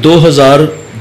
2000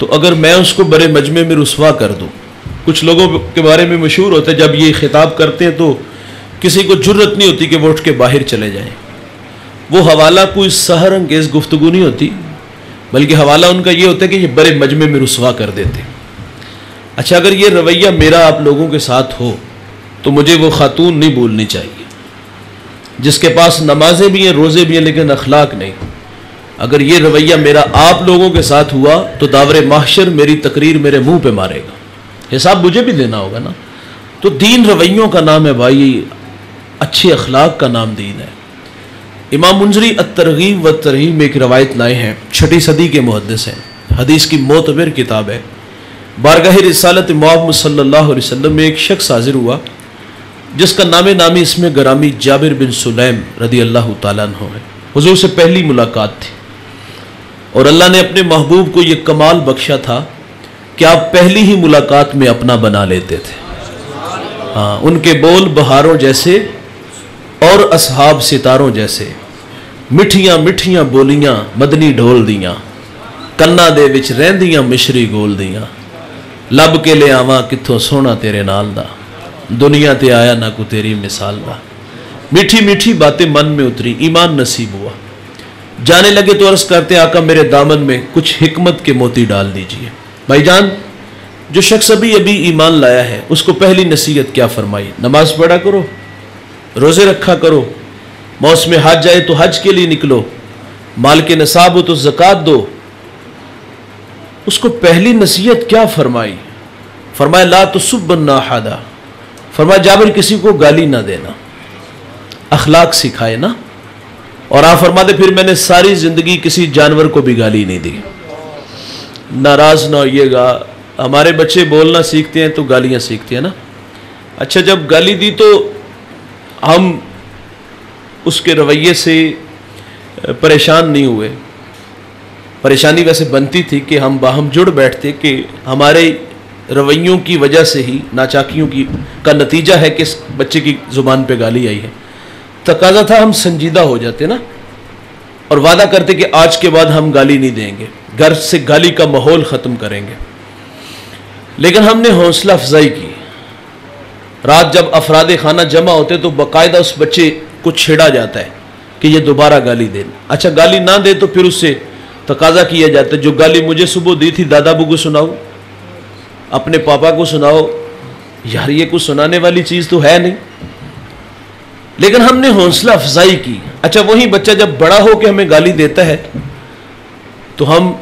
تو اگر میں اس کو بڑے مجمع میں رسوا کر دوں، کچھ لوگوں کے بارے میں مشہور ہوتا ہے جب یہ خطاب کرتے ہیں تو کسی کو جرت نہیں ہوتی کہ وہ اٹھ کے باہر چلے جائیں. وہ حوالہ کوئی سحر انگیز گفتگو نہیں ہوتی، بلکہ حوالہ ان کا یہ ہوتا ہے کہ یہ بڑے مجمع میں رسوا کر دیتے. اچھا، اگر یہ رویہ میرا آپ لوگوں کے ساتھ ہو تو مجھے وہ خاتون نہیں بھولنی چاہیے جس کے پاس نمازیں بھی ہیں، روزے بھی ہیں، لیکن اخلاق نہیں. اگر یہ رویہ میرا آپ لوگوں کے ساتھ ہوا تو داور محشر میری تقریر میرے منہ پہ مارے گا، حساب مجھے بھی دینا ہوگا نا. تو دین رویوں کا نام ہے بھائی، اچھے اخلاق کا نام دین ہے. امام منذری الترغیب والترہیب میں ایک روایت لائے ہیں، 6 صدی کے محدث ہیں، حدیث کی معتبر کتاب ہے. بارگاہ رسالت محمد صلی اللہ علیہ وسلم میں ایک شخص حاضر ہوا جس کا نام نامی اس میں گرامی جابر بن سلیم رضی اللہ تعالیٰ عنہ ہے. حضور سے پہلی ملاقات تھی اور اللہ نے اپنے محبوب کو یہ کمال بخشا تھا کہ آپ پہلی ہی ملاقات میں اپنا بنا لیتے تھے. ہاں، ان کے بول بہاروں جیسے اور اصحاب ستاروں جیسے، مٹھیاں مٹھیاں بولیاں مدنی ڈھول دیاں، کنا دے وچ رہندیاں مشری گول دیاں، لب کے لے آواں کتھوں سونا تیرے نال دا، دنیا تے آیا نہ کو تیری مثال دا. میٹھی میٹھی باتیں من میں اتری، ایمان نصیب ہوا. جانے لگے تو عرض کرتے آقا میرے دامن میں کچھ حکمت کے موتی ڈال دیجئے. بھائی جان، جو شخص ابھی ایمان لایا ہے اس کو پہلی نصیحت کیا فرمائی؟ نماز پڑھا کرو، روزے رکھا کرو، موسم حج آئے تو حج کے لیے نکلو، مال کے نصاب ہو تو زکوٰۃ دو. اس کو پہلی نصیحت کیا فرمائی؟ فرمایا لا تسب الناحد، فرمایا جابر کسی کو گالی نہ دینا، اخلاق سکھائے نا. اور آپ فرماتے پھر میں نے ساری زندگی کسی جانور کو بھی گالی نہیں دی. ناراض نہ ہوئیے گا، ہمارے بچے بولنا سیکھتے ہیں تو گالیاں سیکھتے ہیں نا. اچھا، جب گالی دی تو ہم اس کے رویے سے پریشان نہیں ہوئے. پریشانی ویسے بنتی تھی کہ ہم باہم جڑ بیٹھتے کہ ہمارے رویوں کی وجہ سے ہی ناچاکیوں کا نتیجہ ہے کہ اس بچے کی زبان پہ گالی آئی ہے. تقاضا تھا ہم سنجیدہ ہو جاتے نا اور وعدہ کرتے کہ آج کے بعد ہم گالی نہیں دیں گے، گھر سے گالی کا ماحول ختم کریں گے. لیکن ہم نے حوصلہ افزائی کی. رات جب افراد خانہ جمع ہوتے تو باقاعدہ اس بچے کو چھیڑا جاتا ہے کہ یہ دوبارہ گالی دے. اچھا، گالی نہ دے تو پھر اس سے تقاضا کیا جاتا ہے جو گالی مجھے صبح دی تھی دادا ابو کو سناؤ، اپنے پاپا کو سناؤ. یار یہ کچھ سنانے والی چیز تو ہے نہیں. لیکن ہم نے حوصلہ افزائی کی. اچھا، وہی بچہ جب بڑا ہو کے ہمیں گالی دیتا ہے تو ہم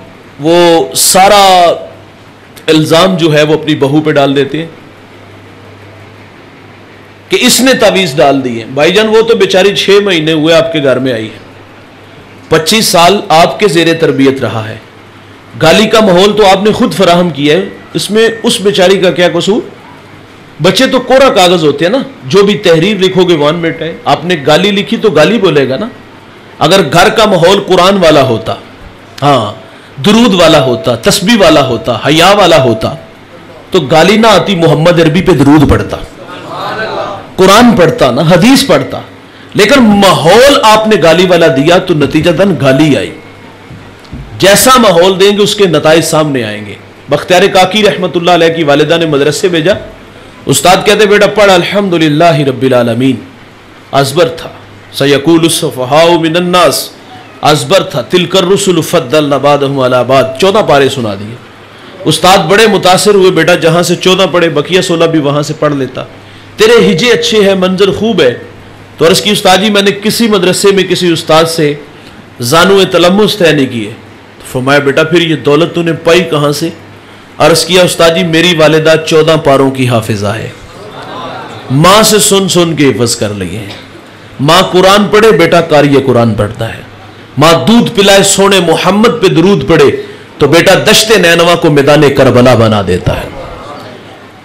وہ سارا الزام جو ہے وہ اپنی بہو پہ ڈال دیتے ہیں کہ اس نے تعویذ ڈال دی ہے. بھائی جان، وہ تو بیچاری 6 مہینے ہوئے آپ کے گھر میں آئی ہے، 25 سال آپ کے زیر تربیت رہا ہے. گالی کا ماحول تو آپ نے خود فراہم کیا ہے، اس میں اس بیچاری کا کیا قصور؟ بچے تو کوڑا کاغذ ہوتے ہیں نا، جو بھی تحریر لکھو گے 1 منٹ ہے. آپ نے گالی لکھی تو گالی بولے گا نا. اگر گھر کا ماحول قرآن والا ہوتا، ہاں درود والا ہوتا، تسبیح والا ہوتا، حیا والا ہوتا تو گالی نہ آتی. محمد عربی پہ درود پڑھتا، قرآن پڑھتا نا، حدیث پڑھتا. لیکن ماحول آپ نے گالی والا دیا تو نتیجہ دن گالی آئی. جیسا ماحول دیں گے اس کے نتائج سامنے آئیں گے. بختیار کاکی رحمت اللہ علیہ کی والدہ نے مدرسے بھیجا. استاد کہتے بیٹا پڑھ الحمدللہ رب العالمین. ازبر تھا سیقول السفہاء من الناس، ازبر تھا تلک الرسل فضلنا بعضهم علی بعض. 14 پارے سنا دیے. استاد بڑے متاثر ہوئے، بیٹا جہاں سے 14 پڑھے بقیہ 16 بھی وہاں سے پڑھ لیتا، تیرے ہجے اچھے ہیں، منظر خوب ہے. تو عرض کی استاد جی میں نے کسی مدرسے میں کسی استاد سے زانو تلمس طے نہیں کیے. تو فرمایا بیٹا پھر یہ دولت تو نے پائی کہاں سے؟ عرض کیا استاد جی میری والدہ 14 پاروں کی حافظہ ہے، ماں سے سن سن کے حفظ کر لیے ہیں. ماں قرآن پڑھے، بیٹا قاری قرآن پڑھتا ہے. ماں دودھ پلائے سونے محمد پہ درود پڑھے تو بیٹا دشت نینوا کو میدان کربلا بنا دیتا ہے.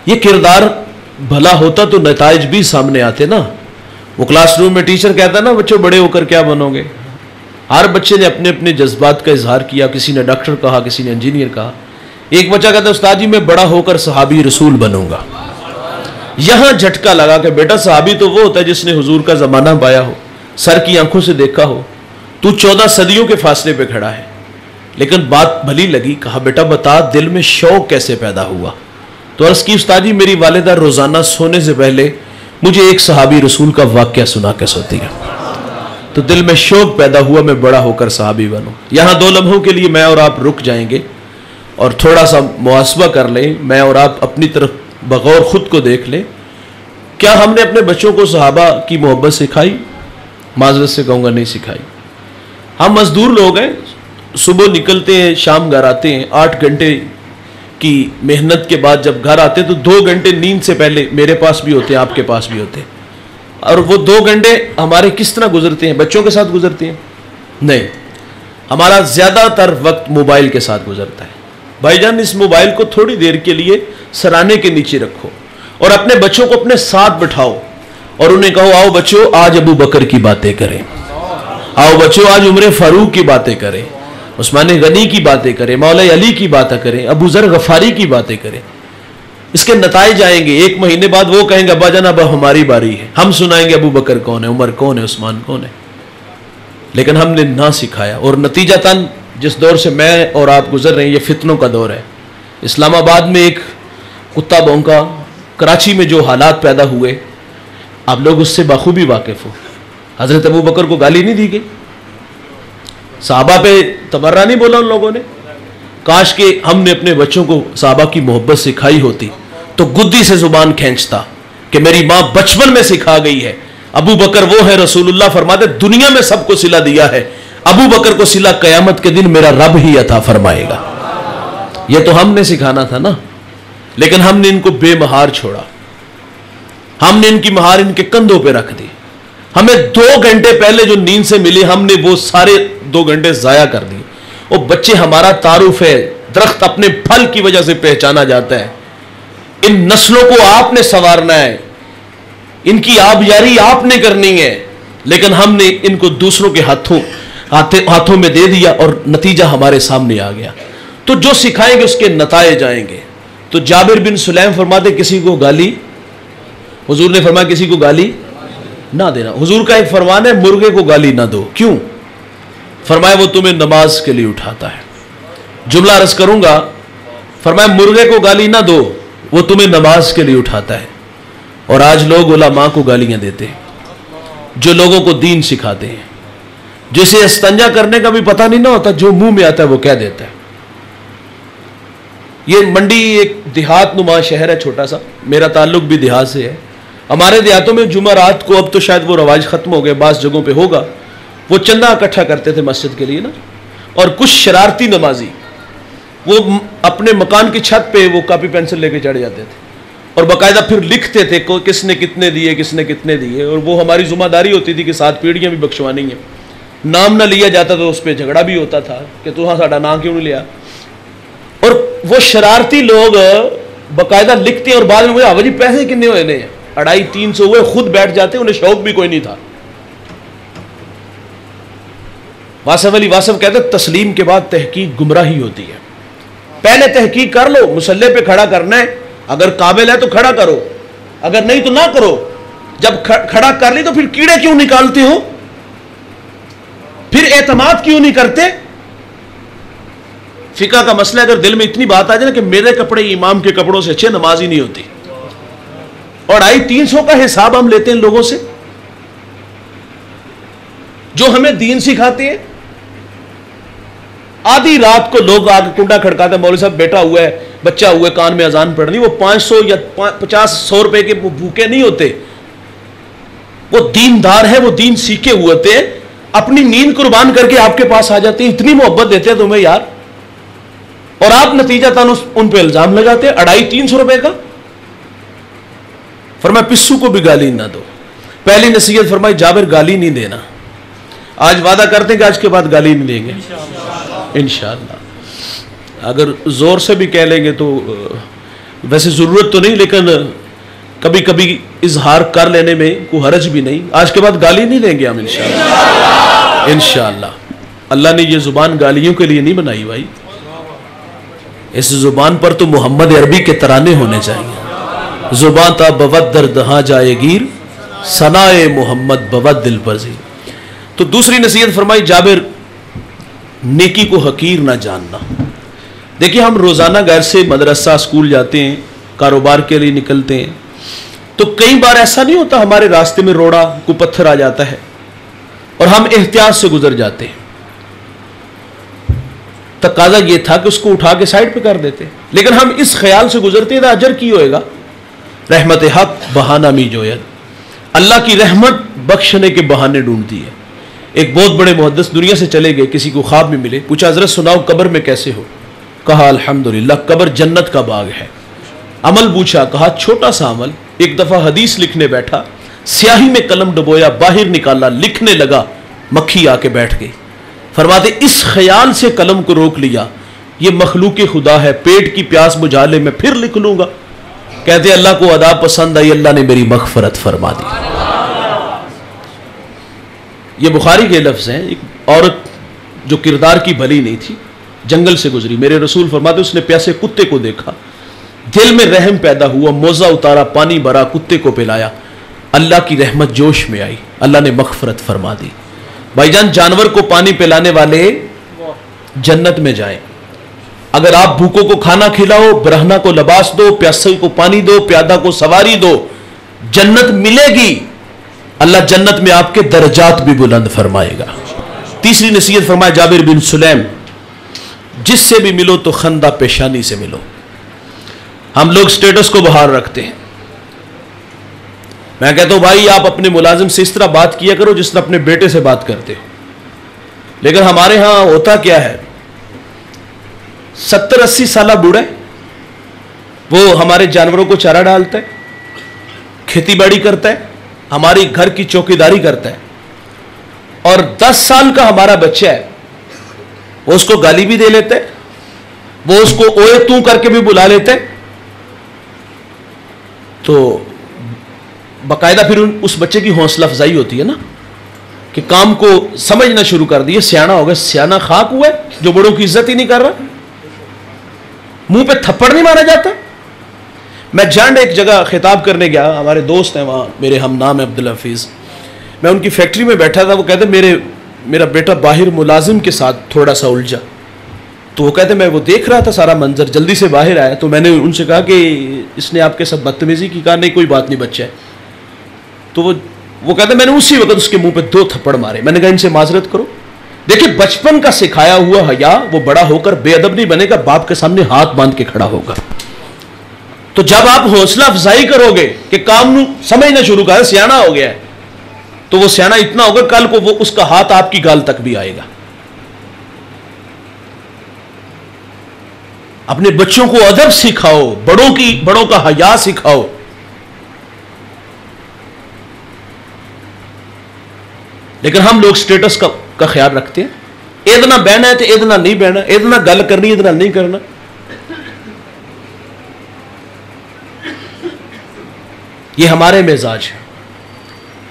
یہ کردار بھلا ہوتا تو نتائج بھی سامنے آتے نا. وہ کلاس روم میں ٹیچر کہتا نا بچوں بڑے ہو کر کیا بنو گے. ہر بچے نے اپنے اپنے جذبات کا اظہار کیا. کسی نے ڈاکٹر کہا، کسی نے انجینئر کہا. ایک بچہ کہتا استاد جی میں بڑا ہو کر صحابی رسول بنوں گا. یہاں جھٹکا لگا کہ بیٹا صحابی تو وہ ہوتا ہے جس نے حضور کا زمانہ پایا ہو، سر کی آنکھوں سے دیکھا ہو. تو 14 صدیوں کے فاصلے پہ کھڑا ہے. لیکن بات بھلی لگی. کہا بیٹا بتا دل میں شوق کیسے پیدا ہوا؟ تو عرض کی استاد جی میری والدہ روزانہ سونے سے پہلے مجھے ایک صحابی رسول کا واقعہ سنا کے سوتی ہے، تو دل میں شوق پیدا ہوا میں بڑا ہو کر صحابی بنوں. یہاں 2 لمحوں کے لیے میں اور آپ رک جائیں گے اور تھوڑا سا محاسبہ کر لیں. میں اور آپ اپنی طرف بغور خود کو دیکھ لیں. کیا ہم نے اپنے بچوں کو صحابہ کی محبت سکھائی؟ معذرت سے کہوں گا نہیں سکھائی. ہم مزدور لوگ ہیں، صبح نکلتے ہیں شام گھر آتے ہیں. 8 گھنٹے کی محنت کے بعد جب گھر آتے ہیں تو 2 گھنٹے نیند سے پہلے میرے پاس بھی ہوتے ہیں، آپ کے پاس بھی ہوتے ہیں. اور وہ 2 گھنٹے ہمارے کس طرح گزرتے ہیں؟ بچوں کے ساتھ گزرتے ہیں؟ نہیں، ہمارا زیادہ تر وقت موبائل کے ساتھ گزرتا ہے. بھائی جان اس موبائل کو تھوڑی دیر کے لیے سرانے کے نیچے رکھو اور اپنے بچوں کو اپنے ساتھ بٹھاؤ اور انہیں کہو آؤ بچوں آج ابو بکر کی باتیں کریں، آؤ بچوں آج عمر فاروق کی باتیں کریں، عثمان غنی کی باتیں کریں، مولا علی کی باتیں کریں، ابو ذر غفاری کی باتیں کریں. اس کے نتائج آئیں گے. 1 مہینے بعد وہ کہیں گے ابا جان اب ہماری باری ہے، ہم سنائیں گے ابو بکر کون ہے، عمر کون ہے، عثمان کون ہے. لیکن ہم نے نہ سکھایا اور نتیجتاً جس دور سے میں اور آپ گزر رہے ہیں یہ فتنوں کا دور ہے. اسلام آباد میں ایک کتا بھونکا، کراچی میں جو حالات پیدا ہوئے آپ لوگ اس سے بخوبی واقف ہو. حضرت ابو بکر کو گالی نہیں دی گئی، صحابہ پہ تبرہ نہیں بولا ان لوگوں نے. کاش کہ ہم نے اپنے بچوں کو صحابہ کی محبت سکھائی ہوتی تو گدی سے زبان کھینچتا کہ میری ماں بچپن میں سکھا گئی ہے. ابو بکر وہ ہے رسول اللہ فرماتے دنیا میں سب کو صلہ دیا ہے، ابو بکر کو صلہ قیامت کے دن میرا رب ہی عطا فرمائے گا. یہ تو ہم نے سکھانا تھا نا، لیکن ہم نے ان کو بے مہار چھوڑا. ہم نے ان کی مہار ان کے کندھوں پہ رکھ دی. ہمیں 2 گھنٹے پہلے جو نیند سے ملے ہم نے وہ سارے 2 گھنٹے ضائع کر دیے. وہ بچے ہمارا تعارف ہے، درخت اپنے پھل کی وجہ سے پہچانا جاتا ہے. ان نسلوں کو آپ نے سنوارنا ہے، ان کی آبیاری آپ نے کرنی ہے، لیکن ہم نے ان کو دوسروں کے ہاتھوں میں دے دیا اور نتیجہ ہمارے سامنے آ گیا. تو جو سکھائیں گے اس کے نتائج آئیں گے. تو جابر بن سلیم فرماتے کسی کو گالی، حضور نے فرمایا کسی کو گالی نہ دینا. حضور کا ایک فرمان ہے مرغے کو گالی نہ دو. کیوں؟ فرمایا وہ تمہیں نماز کے لیے اٹھاتا ہے. جملہ عرض کروں گا، فرمایا مرغے کو گالی نہ دو وہ تمہیں نماز کے لیے اٹھاتا ہے. اور آج لوگ علماء کو گالیاں دیتے ہیں جو لوگوں کو دین سکھاتے ہیں، جسے استنجا کرنے کا بھی پتہ نہیں نہ ہوتا، جو منہ میں آتا ہے وہ کہہ دیتا ہے. یہ منڈی ایک دیہات نما شہر ہے چھوٹا سا، میرا تعلق بھی دیہات سے ہے. ہمارے دیہاتوں میں جمعرات کو، اب تو شاید وہ رواج ختم ہو گئے، بعض جگہوں پہ ہوگا، وہ چندہ اکٹھا کرتے تھے مسجد کے لیے نا. اور کچھ شرارتی نمازی وہ اپنے مکان کی چھت پہ وہ کاپی پینسل لے کے چڑھ جاتے تھے اور باقاعدہ پھر لکھتے تھے کس نے کتنے دیے، کس نے کتنے دیے. اور وہ ہماری ذمہ داری ہوتی تھی کہ 7 پیڑیاں بھی بخشوانی ہیں. نام نہ لیا جاتا تو اس پہ جھگڑا بھی ہوتا تھا کہ تو ہاں ساڈا نام کیوں نہیں لیا. اور وہ شرارتی لوگ باقاعدہ لکھتے ہیں اور بعد میں مجھے جی پیسے کتنے ہوئے نے، 250-300 ہوئے، خود بیٹھ جاتے، انہیں شوق بھی کوئی نہیں تھا. واصف علی واصف کہتے تسلیم کے بعد تحقیق گمراہی ہوتی ہے. پہلے تحقیق کر لو، مسلح پہ کھڑا کرنا ہے، اگر قابل ہے تو کھڑا کرو، اگر نہیں تو نہ کرو. جب کھڑا کر لی تو پھر کیڑے کیوں نکالتے ہو، پھر اعتماد کیوں نہیں کرتے. فقہ کا مسئلہ اگر دل میں اتنی بات آ جائے نا کہ میرے کپڑے امام کے کپڑوں سے اچھے، نماز ہی نہیں ہوتی. اور 250-300 کا حساب ہم لیتے ہیں لوگوں سے جو ہمیں دین سکھاتے ہیں. آدھی رات کو لوگ آگے کنڈا کھڑکاتے ہیں، مولوی صاحب بیٹا ہوا ہے، بچہ ہوا ہے، کان میں اذان پڑھنی. وہ 500 یا 50-100 روپے کے بھوکے نہیں ہوتے، وہ دیندار ہے، وہ دین سیکھے ہوئے ہوتے ہیں، اپنی نیند قربان کر کے آپ کے پاس آ جاتے ہیں، اتنی محبت دیتے ہیں تمہیں یار. اور آپ نتیجہ تن ان پہ الزام لگاتے ہیں 250-300 روپے کا. فرمایا پسو کو بھی گالی نہ دو. پہلی نصیحت فرمائی جابر گالی نہیں دینا. آج وعدہ کرتے ہیں کہ آج کے بعد گالی نہیں دیں گے انشاءاللہ. اگر زور سے بھی کہہ لیں گے تو ویسے ضرورت تو نہیں، لیکن کبھی کبھی اظہار کر لینے میں کوئی حرج بھی نہیں. آج کے بعد گالی نہیں دیں گے ہم انشاءاللہ. انشاءاللہ اللہ نے یہ زبان گالیوں کے لیے نہیں بنائی بھائی. اس زبان پر تو محمد عربی کے ترانے ہونے چاہیے. زبان تا بود در دہاں جائے گیر، ثنائے محمد بود دل پذیر. تو دوسری نصیحت فرمائی جابر نیکی کو حقیر نہ جاننا. دیکھیے ہم روزانہ گھر سے مدرسہ اسکول جاتے ہیں, کاروبار کے لیے نکلتے ہیں, تو کئی بار ایسا نہیں ہوتا ہمارے راستے میں روڑا کو پتھر آ جاتا ہے اور ہم احتیاط سے گزر جاتے ہیں. تقاضا یہ تھا کہ اس کو اٹھا کے سائڈ پہ کر دیتے, لیکن ہم اس خیال سے گزرتے ہیں اجر کی ہوئے گا. رحمت حق بہانہ می جوید, اللہ کی رحمت بخشنے کے بہانے ڈھونڈتی ہے. ایک بہت بڑے محدث دنیا سے چلے گئے, کسی کو خواب میں ملے, پوچھا حضرت سناؤ قبر میں کیسے ہو؟ کہا الحمدللہ قبر جنت کا باغ ہے. عمل پوچھا, کہا چھوٹا سا عمل. ایک دفعہ حدیث لکھنے بیٹھا, سیاہی میں قلم ڈبویا, باہر نکالا, لکھنے لگا, مکھی آ کے بیٹھ گئی. فرماتے اس خیال سے قلم کو روک لیا, یہ مخلوق خدا ہے, پیٹ کی پیاس بجھا لے میں پھر لکھ لوں گا. کہتے اللہ کو ادا پسند آئی, اللہ نے میری مغفرت فرما دی. یہ بخاری کے لفظ ہیں. ایک عورت جو کردار کی بھلی نہیں تھی, جنگل سے گزری, میرے رسول فرماتے اس نے پیاسے کتے کو دیکھا, دل میں رحم پیدا ہوا, موزہ اتارا, پانی بھرا, کتے کو پلایا, اللہ کی رحمت جوش میں آئی, اللہ نے مغفرت فرما دی. بھائی جان جانور کو پانی پلانے والے جنت میں جائیں. اگر آپ بھوکوں کو کھانا کھلاؤ, برہنہ کو لباس دو, پیاسے کو پانی دو, پیادہ کو سواری دو, جنت ملے گی. اللہ جنت میں آپ کے درجات بھی بلند فرمائے گا. تیسری نصیحت فرمائے جابر بن سلیم, جس سے بھی ملو تو خندہ پیشانی سے ملو. ہم لوگ سٹیٹس کو بہار رکھتے ہیں. میں کہتا ہوں بھائی آپ اپنے ملازم سے اس طرح بات کیا کرو جس طرح اپنے بیٹے سے بات کرتے ہو. لیکن ہمارے ہاں ہوتا کیا ہے, 70-80 سالہ بوڑھا ہے, وہ ہمارے جانوروں کو چارہ ڈالتا ہے, کھیتی باڑی کرتا ہے, ہماری گھر کی چوکیداری کرتا ہے, اور 10 سال کا ہمارا بچہ ہے, وہ اس کو گالی بھی دے لیتے, وہ اس کو اوے تو کر کے بھی بلا لیتے. تو باقاعدہ پھر اس بچے کی حوصلہ افزائی ہوتی ہے نا کہ کام کو سمجھنا شروع کر دیا, سیانا ہو گیا. سیانا خاک ہوا ہے جو بڑوں کی عزت ہی نہیں کر رہا, منہ پہ تھپڑ نہیں مارا جاتا. میں جانڈ ایک جگہ خطاب کرنے گیا, ہمارے دوست ہیں وہاں, میرے ہم نام ہے عبدالحفیظ. میں ان کی فیکٹری میں بیٹھا تھا, وہ کہتے میرا بیٹا باہر ملازم کے ساتھ تھوڑا سا الجھا. تو وہ کہتے میں وہ دیکھ رہا تھا سارا منظر, جلدی سے باہر آیا. تو میں نے ان سے کہا کہ اس نے آپ کے ساتھ بدتمیزی کی. کہا نہیں کوئی بات نہیں, بچہ ہے. تو وہ کہتے میں نے اسی وقت اس کے منہ پہ 2 تھپڑ مارے. میں نے کہا ان سے معذرت کرو. دیکھیں بچپن کا سکھایا ہوا حیا وہ بڑا ہو کر بے ادب نہیں بنے گا, باپ کے سامنے ہاتھ باندھ کے کھڑا ہوگا. تو جب آپ حوصلہ افزائی کرو گے کہ کام سمجھنا شروع کر, سیانا ہو گیا ہے, تو وہ سیانا اتنا ہوگا کل کو وہ اس کا ہاتھ آپ کی گال تک بھی آئے گا. اپنے بچوں کو ادب سکھاؤ, بڑوں کا حیا سکھاؤ. لیکن ہم لوگ سٹیٹس کا خیال رکھتے ہیں. ادنا بہنا ہے تو ادنا نہیں بہنا, ادنا گل کرنی ادنا نہیں کرنا. یہ ہمارے مزاج ہے.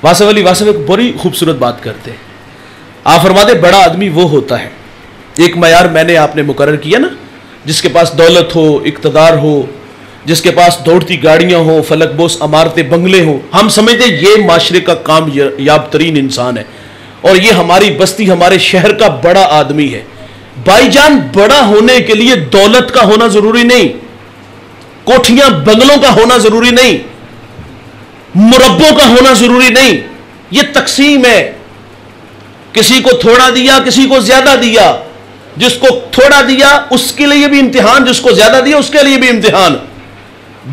واسف علی واسف ایک بڑی خوبصورت بات کرتے ہیں. آپ فرماتے بڑا آدمی وہ ہوتا ہے, ایک معیار میں نے آپ نے مقرر کیا نا, جس کے پاس دولت ہو, اقتدار ہو, جس کے پاس دوڑتی گاڑیاں ہوں, فلک بوس عمارتیں, بنگلے ہوں. ہم سمجھتے یہ معاشرے کا کامیاب ترین انسان ہے, اور یہ ہماری بستی ہمارے شہر کا بڑا آدمی ہے. بھائی جان بڑا ہونے کے لیے دولت کا ہونا ضروری نہیں, کوٹھیاں بنگلوں کا ہونا ضروری نہیں, مربوں کا ہونا ضروری نہیں. یہ تقسیم ہے, کسی کو تھوڑا دیا کسی کو زیادہ دیا. جس کو تھوڑا دیا اس کے لیے بھی امتحان, جس کو زیادہ دیا اس کے لیے بھی امتحان.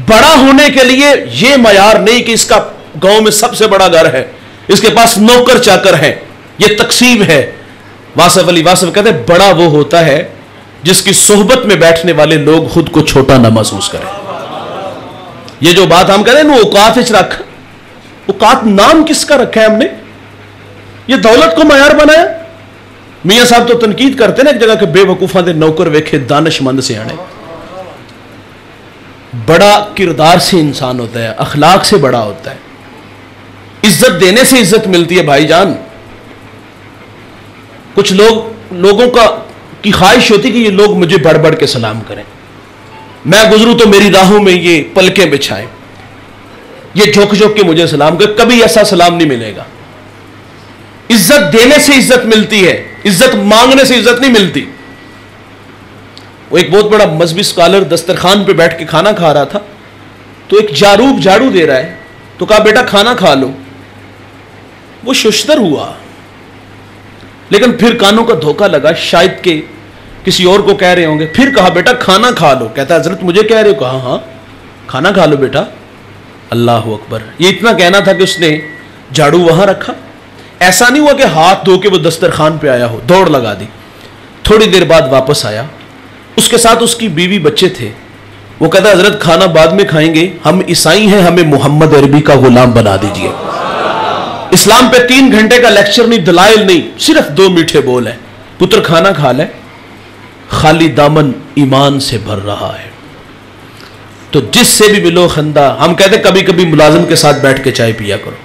بڑا ہونے کے لیے یہ معیار نہیں کہ اس کا گاؤں میں سب سے بڑا گھر ہے, اس کے پاس نوکر چاکر ہیں. یہ تقسیم ہے. واسف علی واسف کہتے ہیں بڑا وہ ہوتا ہے جس کی صحبت میں بیٹھنے والے لوگ خود کو چھوٹا نہ محسوس کریں. یہ جو بات ہم کہتے ہیں نا اوقات رکھ, اوقات نام کس کا رکھا ہے ہم نے؟ یہ دولت کو معیار بنایا. میاں صاحب تو تنقید کرتے نا ایک جگہ کہ بے وقوفاں دے نوکر ویکھے دانش مند سے آنے. بڑا کردار سے انسان ہوتا ہے, اخلاق سے بڑا ہوتا ہے, عزت دینے سے عزت ملتی ہے. بھائی جان کچھ لوگوں کی خواہش ہوتی کہ یہ لوگ مجھے بڑھ بڑھ کے سلام کریں, میں گزروں تو میری راہوں میں یہ پلکیں بچھائیں, یہ جھک جھک کے مجھے سلام کریں. کبھی ایسا سلام نہیں ملے گا. عزت دینے سے عزت ملتی ہے. عزت مانگنے سے عزت نہیں ملتی. وہ ایک بہت بڑا مذہبی اسکالر دسترخوان پہ بیٹھ کے کھانا کھا رہا تھا, تو ایک جاروب جھاڑو دے رہا ہے, تو کہا بیٹا کھانا کھا لو. وہ ششدر ہوا, لیکن پھر کانوں کا دھوکہ لگا, شاید کہ کسی اور کو کہہ رہے ہوں گے. پھر کہا بیٹا کھانا کھا لو. کہتا حضرت مجھے کہہ رہے ہو؟ کہا ہاں کھانا کھا لو بیٹا. اللہ اکبر. یہ اتنا کہنا تھا کہ اس نے جھاڑو وہاں رکھا. ایسا نہیں ہوا کہ ہاتھ دھو کے وہ دسترخوان پہ آیا ہو, دوڑ لگا دی. تھوڑی دیر بعد واپس آیا, اس کے ساتھ اس کی بیوی بچے تھے. وہ کہتا حضرت کھانا بعد میں کھائیں گے, ہم عیسائی ہیں, ہمیں محمد عربی کا غلام بنا دیجئے. اسلام پہ 3 گھنٹے کا لیکچر نہیں, دلائل نہیں, صرف 2 میٹھے بول ہیں. پتر کھانا کھا لے, خالی دامن ایمان سے بھر رہا ہے. تو جس سے بھی ملو خندہ. ہم کہتے کبھی کبھی ملازم کے ساتھ بیٹھ کے چائے پیا کرو,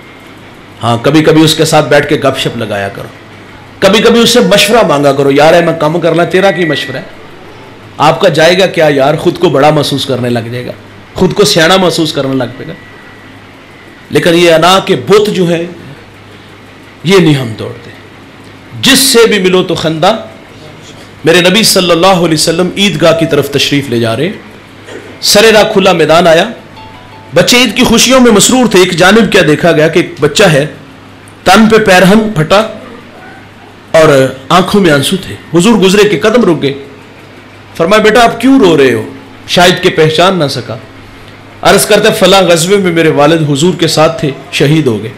ہاں کبھی کبھی اس کے ساتھ بیٹھ کے گپ شپ لگایا کرو, کبھی کبھی اس سے مشورہ مانگا کرو. یار ہے میں کام کرنا, تیرا کی مشورہ ہے؟ آپ کا جائے گا کیا یار, خود کو بڑا محسوس کرنے لگ جائے گا, خود کو سیانا محسوس کرنے لگ پائے گا. لیکن یہ انا کے بت جو ہے یہ نہیں ہم توڑتے. جس سے بھی ملو تو خندہ. میرے نبی صلی اللہ علیہ وسلم عیدگاہ کی طرف تشریف لے جا رہے, سرے راہ کھلا میدان آیا, بچے عید کی خوشیوں میں مسرور تھے. ایک جانب کیا دیکھا گیا کہ ایک بچہ ہے, تن پہ پیرہن پھٹا اور آنکھوں میں آنسو تھے. حضور گزرے کے قدم رک گئے, فرمایا بیٹا آپ کیوں رو رہے ہو؟ شاید کہ پہچان نہ سکا. عرض کرتے فلاں غزوے میں میرے والد حضور کے ساتھ تھے, شہید ہو گئے,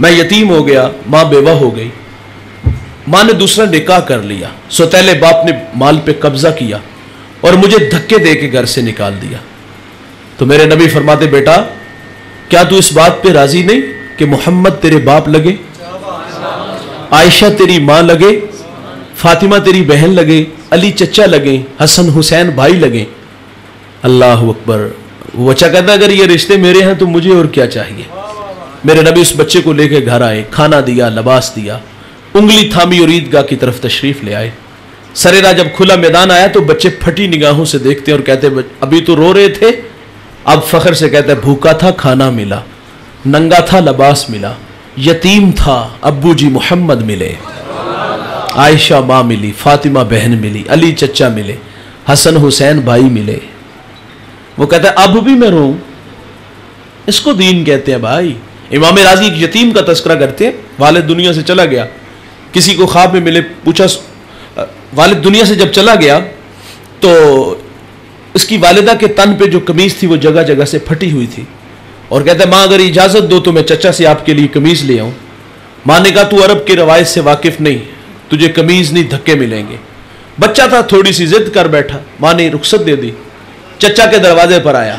میں یتیم ہو گیا, ماں بیوہ ہو گئی, ماں نے دوسرا نکاح کر لیا, سوتیلے باپ نے مال پہ قبضہ کیا اور مجھے دھکے دے کے گھر سے نکال دیا. تو میرے نبی فرماتے بیٹا کیا تو اس بات پہ راضی نہیں کہ محمد تیرے باپ لگے, عائشہ تیری ماں لگے, فاطمہ تیری بہن لگے, علی چچا لگے, حسن حسین بھائی لگے. اللہ اکبر. وہ بچہ کہتا اگر یہ رشتے میرے ہیں تو مجھے اور کیا چاہیے. میرے نبی اس بچے کو لے کے گھر آئے, کھانا دیا, لباس دیا, انگلی تھامی اور عیدگاہ کی طرف تشریف لے آئے. سرے راہ جب کھلا میدان آیا تو بچے پھٹی نگاہوں سے دیکھتے اور کہتے ابھی تو رو رہے تھے, اب فخر سے کہتے بھوکا تھا کھانا ملا, ننگا تھا لباس ملا, یتیم تھا ابو جی محمد ملے, عائشہ ماں ملی, فاطمہ بہن ملی, علی چچا ملے, حسن حسین بھائی ملے. وہ کہتا ہے اب بھی میں روں, اس کو دین کہتے ہیں بھائی. امام راضی ایک یتیم کا تذکرہ کرتے ہیں, والد دنیا سے چلا گیا, کسی کو خواب میں ملے, پوچھا والد دنیا سے جب چلا گیا تو اس کی والدہ کے تن پہ جو قمیض تھی وہ جگہ جگہ سے پھٹی ہوئی تھی, اور کہتا ہے ماں اگر اجازت دو تو میں چچا سے آپ کے لیے قمیض لے آؤں. ماں نے کہا تو عرب کی روایت سے واقف نہیں, تجھے قمیض نہیں دھکے ملیں گے. بچہ تھا, تھوڑی سی ضد کر بیٹھا, ماں نے رخصت دے دی. چچا کے دروازے پر آیا,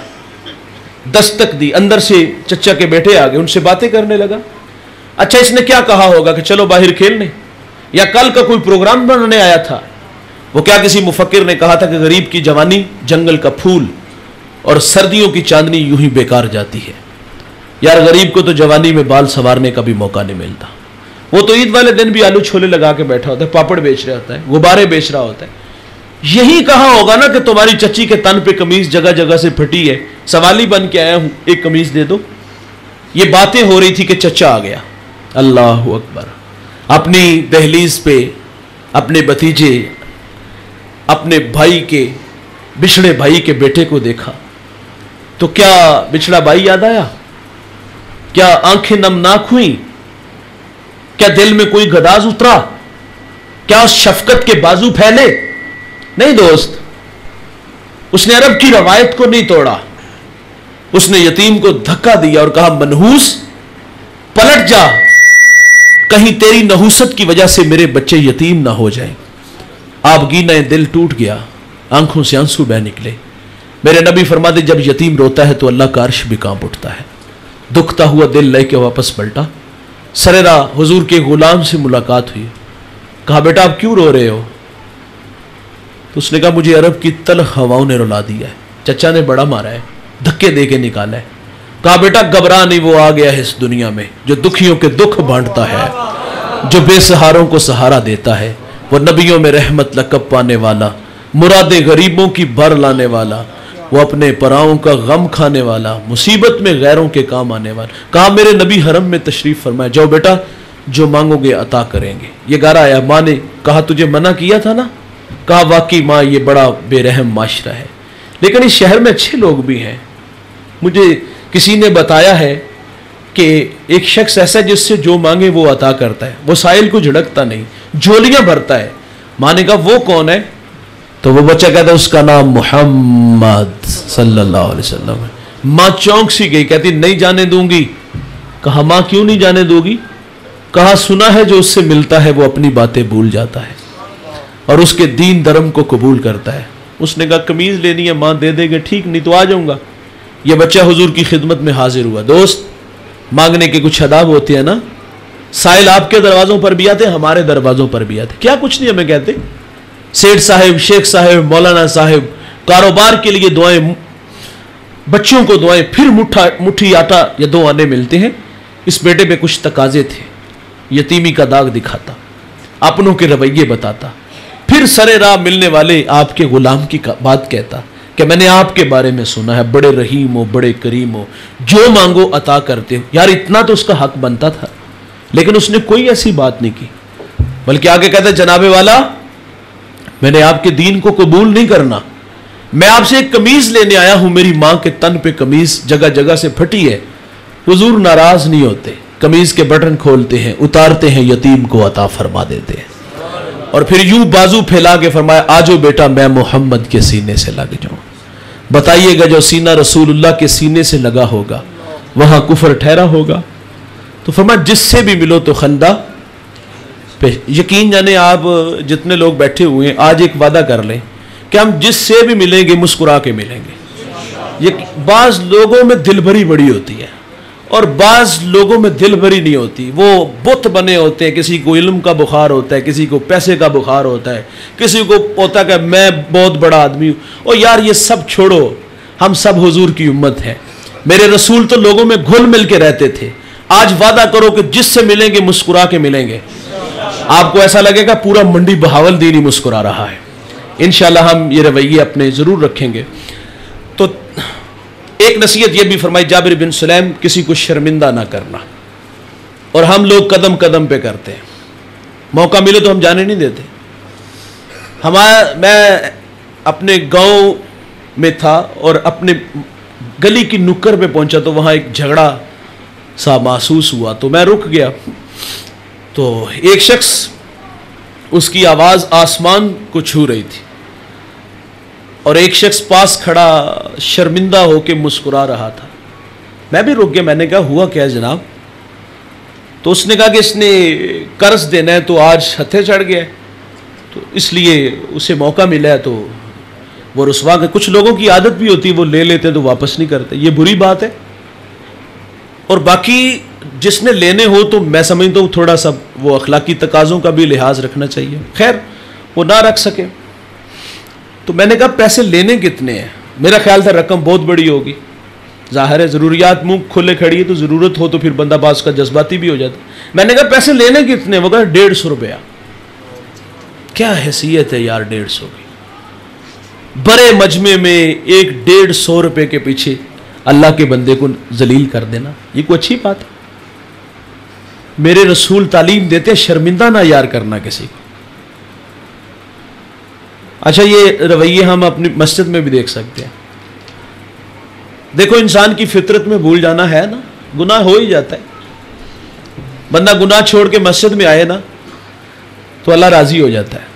دستک دی, اندر سے چچا کے بیٹے آ گئے, ان سے باتیں کرنے لگا. اچھا اس نے کیا کہا ہوگا کہ چلو باہر کھیلنے, یا کل کا کوئی پروگرام بنانے آیا تھا. وہ کیا کسی مفکر نے کہا تھا کہ غریب کی جوانی جنگل کا پھول اور سردیوں کی چاندنی یوں ہی بیکار جاتی ہے. یار غریب کو تو جوانی میں بال سنوارنے کا بھی موقع نہیں ملتا. وہ تو عید والے دن بھی آلو چھولے لگا کے بیٹھا ہوتا ہے, پاپڑ بیچ رہا ہوتا ہے, غبارے بیچ رہا ہوتا ہے. یہی کہا ہوگا نا کہ تمہاری چچی کے تن پہ قمیض جگہ جگہ سے پھٹی ہے, سوالی بن کے آیا ہوں, ایک قمیض دے دو. یہ باتیں ہو رہی تھی کہ چچا آ گیا. اللہ اکبر. اپنی دہلیز پہ اپنے بھتیجے, اپنے بھائی کے, بچھڑے بھائی کے بیٹے کو دیکھا تو کیا بچھڑا بھائی یاد آیا؟ کیا آنکھیں نمناک ہوئیں؟ کیا دل میں کوئی گداز اترا؟ کیا اس شفقت کے بازو پھیلے؟ نہیں دوست, اس نے عرب کی روایت کو نہیں توڑا. اس نے یتیم کو دھکا دیا اور کہا منحوس پلٹ جا, کہیں تیری نحوست کی وجہ سے میرے بچے یتیم نہ ہو جائیں. آپ گینا دل ٹوٹ گیا, آنکھوں سے آنسو بہ نکلے. میرے نبی فرماتے جب یتیم روتا ہے تو اللہ کا عرش بھی کانپ اٹھتا ہے. دکھتا ہوا دل لے کے واپس پلٹا. سرے راہ حضور کے غلام سے ملاقات ہوئی. کہا بیٹا آپ کیوں رو رہے ہو؟ تو اس نے کہا مجھے عرب کی تلخ ہواؤں نے رلا دیا ہے, چچا نے بڑا مارا ہے, دھکے دے کے نکالا ہے. کہا بیٹا گھبرا نہیں, وہ آ گیا ہے اس دنیا میں جو دکھیوں کے دکھ بانٹتا ہے, جو بے سہاروں کو سہارا دیتا ہے. وہ نبیوں میں رحمت لقب پانے والا, مرادیں غریبوں کی بھر لانے والا, وہ اپنے پراؤں کا غم کھانے والا, مصیبت میں غیروں کے کام آنے والا. کہا میرے نبی حرم میں تشریف فرمائے, جاؤ بیٹا جو مانگوگے عطا کریں گے. یہ گارا آیا. ماں نے کہا تجھے منع کیا تھا نا؟ کہا واقعی ماں یہ بڑا بے رحم معاشرہ ہے، لیکن اس شہر میں اچھے لوگ بھی ہیں. مجھے کسی نے بتایا ہے کہ ایک شخص ایسا جس سے جو مانگے وہ عطا کرتا ہے، وہ سائل کو جھڑکتا نہیں، جھولیاں بھرتا ہے. ماں نے کہا وہ کون ہے؟ تو وہ بچہ کہتا ہے اس کا نام محمد صلی اللہ علیہ وسلم ہے. ماں چونک سی گئی، کہتی نہیں جانے دوں گی. کہا ماں کیوں نہیں جانے دو گی؟ کہا سنا ہے جو اس سے ملتا ہے وہ اپنی باتیں بھول جاتا ہے اور اس کے دین دھرم کو قبول کرتا ہے. اس نے کہا قمیض لینی ہے ماں دے دے گے، ٹھیک نہیں تو آ جاؤں گا. یہ بچہ حضور کی خدمت میں حاضر ہوا. دوست مانگنے کے کچھ آداب ہوتے ہیں نا. سائل آپ کے دروازوں پر بھی آتے، ہمارے دروازوں پر بھی آتے. کیا کچھ نہیں ہمیں کہتے، سیٹھ صاحب، شیخ صاحب، مولانا صاحب، کاروبار کے لیے دعائیں، بچوں کو دعائیں، پھر مٹھی آٹا یا 2 آنے ملتے ہیں. اس بیٹے پہ کچھ تقاضے تھے. یتیمی کا داغ دکھاتا، اپنوں کے رویے بتاتا، پھر سرے راہ ملنے والے آپ کے غلام کی بات کہتا کہ میں نے آپ کے بارے میں سنا ہے بڑے رحیم ہو، بڑے کریم ہو، جو مانگو عطا کرتے ہو. یار اتنا تو اس کا حق بنتا تھا، لیکن اس نے کوئی ایسی بات نہیں کی، بلکہ آگے کہتا ہے جناب والا میں نے آپ کے دین کو قبول نہیں کرنا، میں آپ سے ایک قمیض لینے آیا ہوں، میری ماں کے تن پہ قمیض جگہ جگہ سے پھٹی ہے. حضور ناراض نہیں ہوتے، قمیض کے بٹن کھولتے ہیں، اتارتے ہیں، یتیم کو عطا فرما دیتے ہیں، اور پھر یوں بازو پھیلا کے فرمایا آجو بیٹا میں محمد کے سینے سے لگ جاؤں. بتائیے گا جو سینہ رسول اللہ کے سینے سے لگا ہوگا وہاں کفر ٹھہرا ہوگا؟ تو فرمایا جس سے بھی ملو تو خندہ پہ. یقین جانے آپ جتنے لوگ بیٹھے ہوئے ہیں آج ایک وعدہ کر لیں کہ ہم جس سے بھی ملیں گے مسکرا کے ملیں گے. یہ بعض لوگوں میں دل بھری بڑی ہوتی ہے اور بعض لوگوں میں دل بھری نہیں ہوتی. وہ بت بنے ہوتے ہیں، کسی کو علم کا بخار ہوتا ہے، کسی کو پیسے کا بخار ہوتا ہے، کسی کو ہوتا ہے کہ میں بہت بڑا آدمی ہوں. اور یار یہ سب چھوڑو، ہم سب حضور کی امت ہیں. میرے رسول تو لوگوں میں گھل مل کے رہتے تھے. آج وعدہ کرو کہ جس سے ملیں گے مسکرا کے ملیں گے. آپ کو ایسا لگے گا پورا منڈی بہاول دین ہی مسکرا رہا ہے. انشاءاللہ ہم یہ رویے اپنے ضرور رکھیں گے. تو ایک نصیحت یہ بھی فرمائی جابر بن سلیم، کسی کو شرمندہ نہ کرنا. اور ہم لوگ قدم قدم پہ کرتے ہیں، موقع ملے تو ہم جانے نہیں دیتے. میں اپنے گاؤں میں تھا اور اپنے گلی کی نکر پہ پہنچا تو وہاں ایک جھگڑا سا محسوس ہوا تو میں رک گیا. تو ایک شخص، اس کی آواز آسمان کو چھو رہی تھی اور ایک شخص پاس کھڑا شرمندہ ہو کے مسکرا رہا تھا. میں بھی رک گیا. میں نے کہا ہوا کیا ہے جناب؟ تو اس نے کہا کہ اس نے قرض دینا ہے تو آج ہتھے چڑھ گیا ہے، تو اس لیے اسے موقع ملا ہے تو وہ رسوا کے. کچھ لوگوں کی عادت بھی ہوتی ہے وہ لے لیتے تو واپس نہیں کرتے، یہ بری بات ہے. اور باقی جس نے لینے ہو تو میں سمجھتا ہوں تھوڑا سا وہ اخلاقی تقاضوں کا بھی لحاظ رکھنا چاہیے. خیر وہ نہ رکھ سکے تو میں نے کہا پیسے لینے کتنے ہیں؟ میرا خیال تھا رقم بہت بڑی ہوگی. ظاہر ہے ضروریات منہ کھلے کھڑی ہے تو ضرورت ہو تو پھر بندہ باز کا جذباتی بھی ہو جاتا. میں نے کہا پیسے لینے کتنے؟ وہ کہا 150 روپیہ. کیا حیثیت ہے یار 150 کی؟ بڑے مجمع میں ایک 150 روپے کے پیچھے اللہ کے بندے کو ذلیل کر دینا، یہ کوئی اچھی بات ہے؟ میرے رسول تعلیم دیتے شرمندہ نہ یار کرنا کسی کو. اچھا یہ رویے ہم اپنی مسجد میں بھی دیکھ سکتے ہیں. دیکھو انسان کی فطرت میں بھول جانا ہے نا، گناہ ہو ہی جاتا ہے. بندہ گناہ چھوڑ کے مسجد میں آئے نا تو اللہ راضی ہو جاتا ہے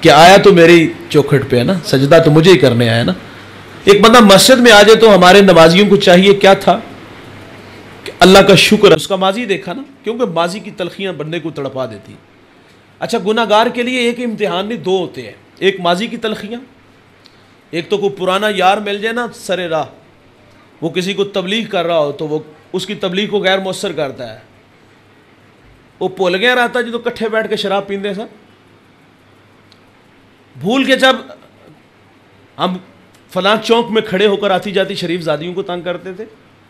کہ آیا تو میری چوکھٹ پہ ہے نا، سجدہ تو مجھے ہی کرنے آیا نا. ایک بندہ مسجد میں آ جائے تو ہمارے نمازیوں کو چاہیے کیا تھا کہ اللہ کا شکر، اس کا ماضی دیکھا نا، کیونکہ ماضی کی تلخیاں بندے کو تڑپا دیتی. اچھا گناہ گار کے لیے ایک امتحان نہیں، 2 ہوتے ہیں. ایک ماضی کی تلخیاں، ایک تو کوئی پرانا یار مل جائے نا سر راہ، وہ کسی کو تبلیغ کر رہا ہو تو وہ اس کی تبلیغ کو غیر مؤثر کرتا ہے. وہ بھول گیا رہتا جی تو کٹھے بیٹھ کے شراب پیندے سر، بھول کے جب ہم فلاں چوک میں کھڑے ہو کر آتی جاتی شریف زادیوں کو تنگ کرتے تھے،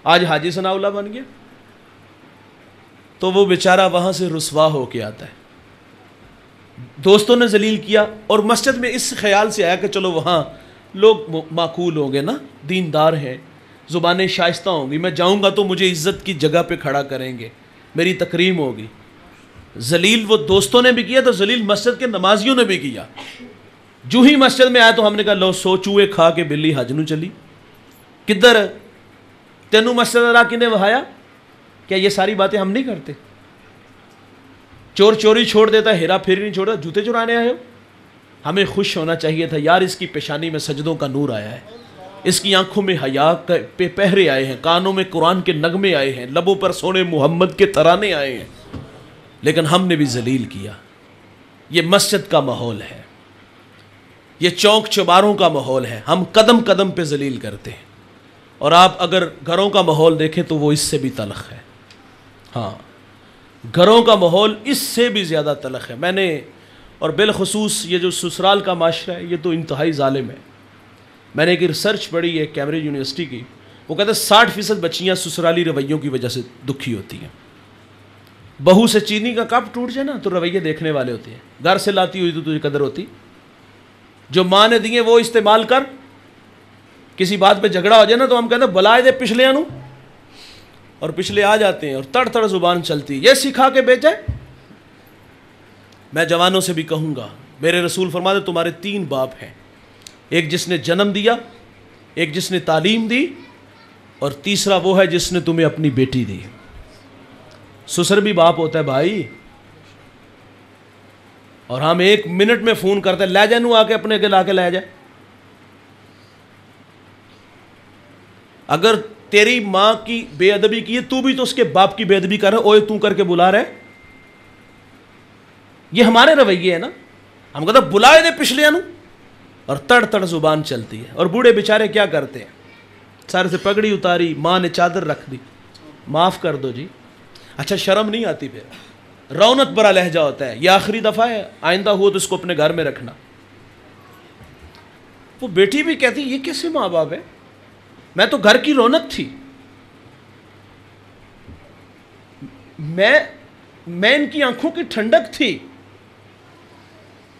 آج حاجی ثناء اللہ بن گیا تو وہ بیچارہ وہاں سے رسوا ہو کے آتا ہے. دوستوں نے ذلیل کیا اور مسجد میں اس خیال سے آیا کہ چلو وہاں لوگ معقول ہوں گے نا، دیندار ہیں، زبانیں شائستہ ہوں گی، میں جاؤں گا تو مجھے عزت کی جگہ پہ کھڑا کریں گے، میری تکریم ہوگی. ذلیل وہ دوستوں نے بھی کیا تو ذلیل مسجد کے نمازیوں نے بھی کیا. جو ہی مسجد میں آیا تو ہم نے کہا لو سو چوہے کھا کے بلی حج نو چلی. کدھر تینوں مسجد را کنے وہایا؟ کیا یہ ساری باتیں ہم نہیں کرتے؟ چور چوری چھوڑ دیتا ہے، ہیرا پھیری نہیں چھوڑتا، جوتے چرانے آئے ہو؟ ہمیں خوش ہونا چاہیے تھا یار اس کی پیشانی میں سجدوں کا نور آیا ہے، اس کی آنکھوں میں حیا پہ پہرے آئے ہیں، کانوں میں قرآن کے نغمے آئے ہیں، لبوں پر سونے محمد کے ترانے آئے ہیں. لیکن ہم نے بھی ذلیل کیا. یہ مسجد کا ماحول ہے، یہ چوک چوباروں کا ماحول ہے، ہم قدم قدم پہ ذلیل کرتے ہیں. اور آپ اگر گھروں کا ماحول دیکھیں تو وہ اس سے بھی تلخ ہے. ہاں، گھروں کا ماحول اس سے بھی زیادہ تلخ ہے. میں نے اور بالخصوص یہ جو سسرال کا معاشرہ ہے یہ تو انتہائی ظالم ہے. میں نے ایک ریسرچ پڑھی ہے کیمبرج یونیورسٹی کی، وہ کہتے ہیں 60% بچیاں سسرالی رویوں کی وجہ سے دکھی ہوتی ہیں. بہو سے چینی کا کپ ٹوٹ جائے نا تو رویے دیکھنے والے ہوتے ہیں. گھر سے لاتی ہوئی تو تجھے قدر ہوتی، جو ماں نے دیے وہ استعمال کر. کسی بات پہ جھگڑا ہو جائے نا تو ہم کہتے ہیں بلائے دے پچھلے انو، اور پچھلے آ جاتے ہیں اور تڑ تڑ زبان چلتی. یہ سکھا کے بیچے. میں جوانوں سے بھی کہوں گا، میرے رسول فرماتے تمہارے 3 باپ ہیں، ایک جس نے جنم دیا، ایک جس نے تعلیم دی، اور تیسرا وہ ہے جس نے تمہیں اپنی بیٹی دی. سسر بھی باپ ہوتا ہے بھائی. اور ہم 1 منٹ میں فون کرتے ہیں لے جا نو آ کے اپنے کے لا کے لے جائے. اگر تیری ماں کی بے ادبی کی ہے تو بھی تو اس کے باپ کی بے ادبی کر رہے، اوئے تو کر کے بلا رہے. یہ ہمارے رویے ہیں نا. ہم کہتے ہیں بلائے دے پچھلے انو، اور تڑ تڑ زبان چلتی ہے. اور بوڑھے بیچارے کیا کرتے ہیں؟ سارے سے پگڑی اتاری، ماں نے چادر رکھ دی، معاف کر دو جی. اچھا شرم نہیں آتی؟ پھر رونت برا لہجہ ہوتا ہے، یہ آخری دفعہ ہے، آئندہ ہو تو اس کو اپنے گھر میں رکھنا. وہ بیٹی بھی کہتی یہ کیسے ماں باپ ہے؟ میں تو گھر کی رونق تھی، میں ان کی آنکھوں کی ٹھنڈک تھی،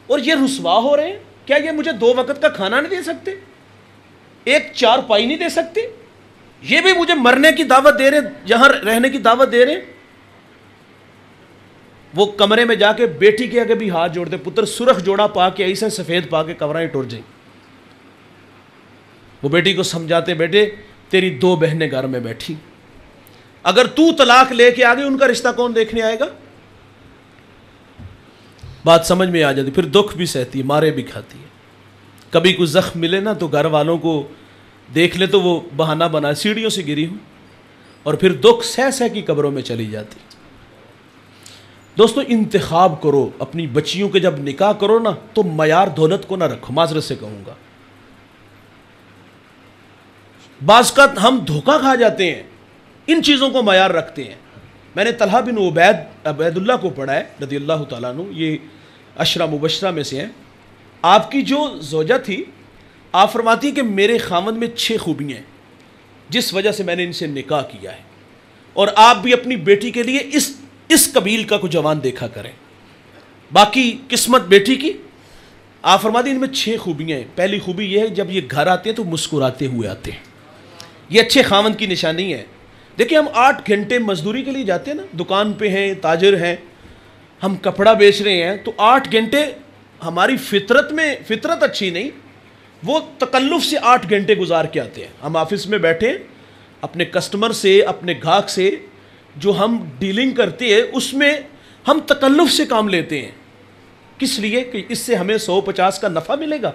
اور یہ رسوا ہو رہے ہیں. کیا یہ مجھے 2 وقت کا کھانا نہیں دے سکتے؟ ایک 4 پائی نہیں دے سکتے؟ یہ بھی مجھے مرنے کی دعوت دے رہے ہیں، یہاں رہنے کی دعوت دے رہے ہیں. وہ کمرے میں جا کے بیٹی کے آگے بھی ہاتھ جوڑتے، پتر سرخ جوڑا پا کے ایسے سفید پا کے کورائیں ٹوٹ جائیں. وہ بیٹی کو سمجھاتے بیٹے تیری 2 بہنیں گھر میں بیٹھی، اگر تو طلاق لے کے آگے ان کا رشتہ کون دیکھنے آئے گا؟ بات سمجھ میں آ جاتی. پھر دکھ بھی سہتی ہے، مارے بھی کھاتی ہے. کبھی کوئی زخم ملے نا تو گھر والوں کو دیکھ لے تو وہ بہانہ بنا سیڑھیوں سے گری ہوں، اور پھر دکھ سہ سہ کی قبروں میں چلی جاتی. دوستو انتخاب کرو اپنی بچیوں کے، جب نکاح کرو نا تو معیار دولت کو نہ رکھو. معذرت سے کہوں گا، بعض کا ہم دھوکہ کھا جاتے ہیں، ان چیزوں کو معیار رکھتے ہیں. میں نے طلحہ بن عبید اللہ کو پڑھا ہے رضی اللہ تعالیٰ عنہ، یہ عشرہ مبشرہ میں سے ہیں. آپ کی جو زوجہ تھی، آپ فرماتی کہ میرے خاوند میں 6 خوبیاں ہیں جس وجہ سے میں نے ان سے نکاح کیا ہے، اور آپ بھی اپنی بیٹی کے لیے اس قبیل کا کوئی جوان دیکھا کریں، باقی قسمت بیٹی کی. آپ فرماتی ان میں 6 خوبیاں ہیں. پہلی خوبی یہ ہے جب یہ گھر آتے ہیں تو مسکراتے ہوئے آتے ہیں. یہ اچھے خاوند کی نشانی ہے. دیکھیں ہم 8 گھنٹے مزدوری کے لیے جاتے ہیں نا، دکان پہ ہیں، تاجر ہیں، ہم کپڑا بیچ رہے ہیں، تو 8 گھنٹے ہماری فطرت اچھی نہیں، وہ تکلف سے 8 گھنٹے گزار کے آتے ہیں. ہم آفس میں بیٹھے اپنے کسٹمر سے، اپنے گاہک سے جو ہم ڈیلنگ کرتے ہیں اس میں ہم تکلف سے کام لیتے ہیں. کس لیے؟ کہ اس سے ہمیں 150 کا نفع ملے گا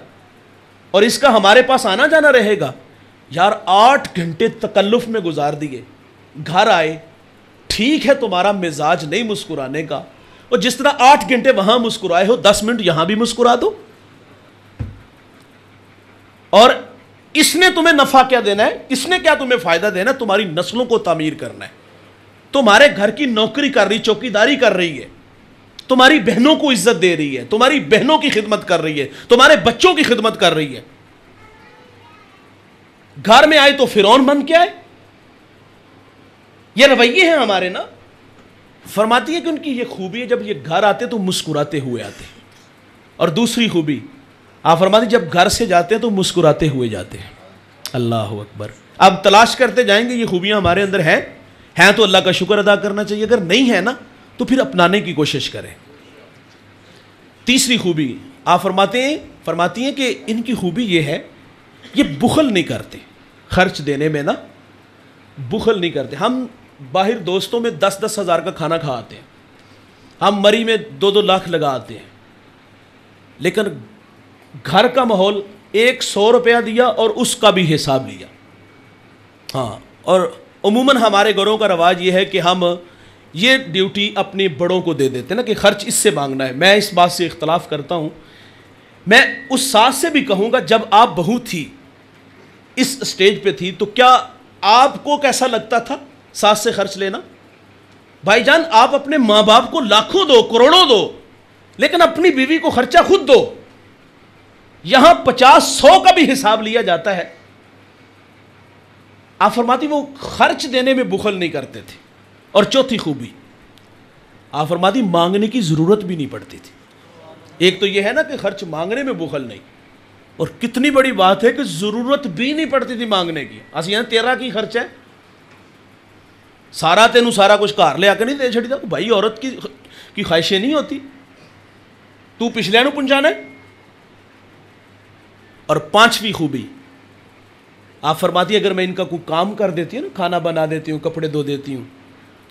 اور اس کا ہمارے پاس آنا جانا رہے گا. یار 8 گھنٹے تکلف میں گزار دیے، گھر آئے، ٹھیک ہے تمہارا مزاج نہیں مسکرانے کا، اور جس طرح 8 گھنٹے وہاں مسکرائے ہو 10 منٹ یہاں بھی مسکرا دو. اور اس نے تمہیں نفع کیا دینا ہے؟ اس نے کیا تمہیں فائدہ دینا ہے؟ تمہاری نسلوں کو تعمیر کرنا ہے. تمہارے گھر کی نوکری کر رہی، چوکیداری کر رہی ہے، تمہاری بہنوں کو عزت دے رہی ہے، تمہاری بہنوں کی خدمت کر رہی ہے، تمہارے بچوں کی خدمت کر رہی ہے. گھر میں آئے تو فرعون بن کے آئے. یہ رویے ہیں ہمارے نا. فرماتی ہے کہ ان کی یہ خوبی ہے جب یہ گھر آتے تو مسکراتے ہوئے آتے. اور دوسری خوبی آپ فرماتی جب گھر سے جاتے ہیں تو مسکراتے ہوئے جاتے ہیں. اللہ اکبر. اب تلاش کرتے جائیں گے یہ خوبیاں ہمارے اندر ہیں تو اللہ کا شکر ادا کرنا چاہیے. اگر نہیں ہے نا تو پھر اپنانے کی کوشش کریں۔ تیسری خوبی آپ فرماتی ہیں کہ ان کی خوبی یہ ہے، یہ بخل نہیں کرتے، خرچ دینے میں نا بخل نہیں کرتے۔ ہم باہر دوستوں میں 10-10 ہزار کا کھانا کھا آتے ہیں، ہم مری میں 2-2 لاکھ لگا آتے ہیں، لیکن گھر کا ماحول 100 روپیہ دیا اور اس کا بھی حساب لیا۔ ہاں، اور عموماً ہمارے گھروں کا رواج یہ ہے کہ ہم یہ ڈیوٹی اپنے بڑوں کو دے دیتے ہیں نا کہ خرچ اس سے مانگنا ہے۔ میں اس بات سے اختلاف کرتا ہوں۔ میں اس ساس سے بھی کہوں گا، جب آپ بہو تھی، اس اسٹیج پہ تھی، تو کیا آپ کو کیسا لگتا تھا ساس سے خرچ لینا؟ بھائی جان، آپ اپنے ماں باپ کو لاکھوں دو، کروڑوں دو، لیکن اپنی بیوی کو خرچہ خود دو۔ یہاں 50-100 کا بھی حساب لیا جاتا ہے۔ آپ فرماتی وہ خرچ دینے میں بخل نہیں کرتے تھے۔ اور چوتھی خوبی آپ فرماتی مانگنے کی ضرورت بھی نہیں پڑتی تھی۔ ایک تو یہ ہے نا کہ خرچ مانگنے میں بخل نہیں، اور کتنی بڑی بات ہے کہ ضرورت بھی نہیں پڑتی تھی مانگنے کی۔ یہاں تیرا کی خرچ ہے، سارا تینوں سارا کچھ کار لے آ کے نہیں دے چھڑی تھا۔ بھائی عورت کی خواہشیں نہیں ہوتی، تو پچھلے نو پنجانا ہے۔ اور پانچویں خوبی آپ فرماتی اگر میں ان کا کوئی کام کر دیتی ہوں نا، کھانا بنا دیتی ہوں، کپڑے دھو دیتی ہوں،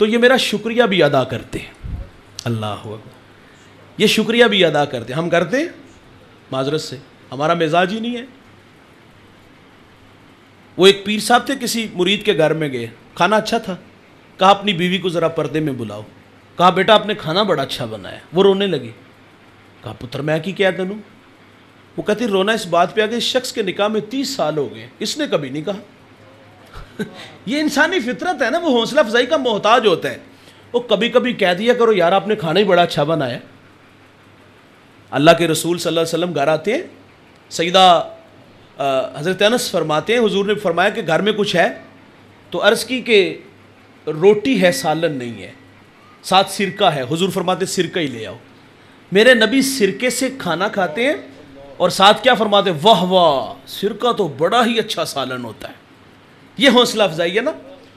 تو یہ میرا شکریہ بھی ادا کرتے ہیں۔ اللہ اکبر، یہ شکریہ بھی ادا کرتے ہیں۔ ہم کرتے ہیں معذرت سے، ہمارا مزاج ہی نہیں ہے۔ وہ ایک پیر صاحب تھے، کسی مرید کے گھر میں گئے، کھانا اچھا تھا، کہا اپنی بیوی کو ذرا پردے میں بلاؤ، کہا بیٹا آپ نے کھانا بڑا اچھا بنایا۔ وہ رونے لگی، کہا پتر میں کی کیا کروں؟ وہ کہتی رونا اس بات پہ آ کہ اس شخص کے نکاح میں 30 سال ہو گئے، اس نے کبھی نہیں کہا۔ یہ انسانی فطرت ہے نا، وہ حوصلہ افزائی کا محتاج ہوتا ہے۔ وہ کبھی کبھی کہہ دیا کرو یار آپ نے کھانا ہی بڑا اچھا بنایا۔ اللہ کے رسول صلی اللہ علیہ وسلم گھر آتے ہیں، سیدہ حضرت انس فرماتے ہیں حضور نے فرمایا کہ گھر میں کچھ ہے، تو عرض کی کہ روٹی ہے، سالن نہیں ہے، ساتھ سرکہ ہے۔ حضور فرماتے سرکہ ہی لے آؤ۔ میرے نبی سرکے سے کھانا کھاتے ہیں اور ساتھ کیا فرماتے ہیں؟ واہ واہ، سرکہ تو بڑا ہی اچھا سالن ہوتا ہے۔ یہ حوصلہ افزائی ہے نا۔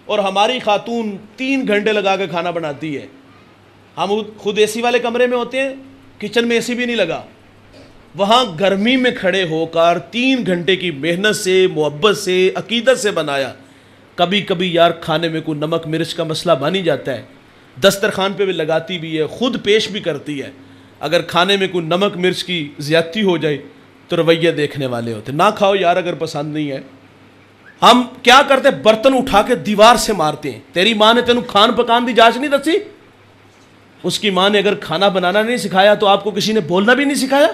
اور ہماری خاتون 3 گھنٹے لگا کے کھانا بناتی ہے، ہم خود اے سی والے کمرے میں ہوتے ہیں، کچن میں اے سی بھی نہیں لگا، وہاں گرمی میں کھڑے ہو کر 3 گھنٹے کی محنت سے، محبت سے، عقیدت سے بنایا۔ کبھی کبھی یار کھانے میں کوئی نمک مرچ کا مسئلہ بن ہی جاتا ہے، دسترخوان پہ بھی لگاتی بھی ہے، خود پیش بھی کرتی ہے۔ اگر کھانے میں کوئی نمک مرچ کی زیادتی ہو جائے تو رویہ دیکھنے والے ہوتے، نہ کھاؤ یار اگر پسند نہیں ہے۔ ہم کیا کرتے؟ برتن اٹھا کے دیوار سے مارتے ہیں۔ تیری ماں نے تینوں کھان پکان دی جانچ نہیں دسی؟ اس کی ماں نے اگر کھانا بنانا نہیں سکھایا تو آپ کو کسی نے بولنا بھی نہیں سکھایا؟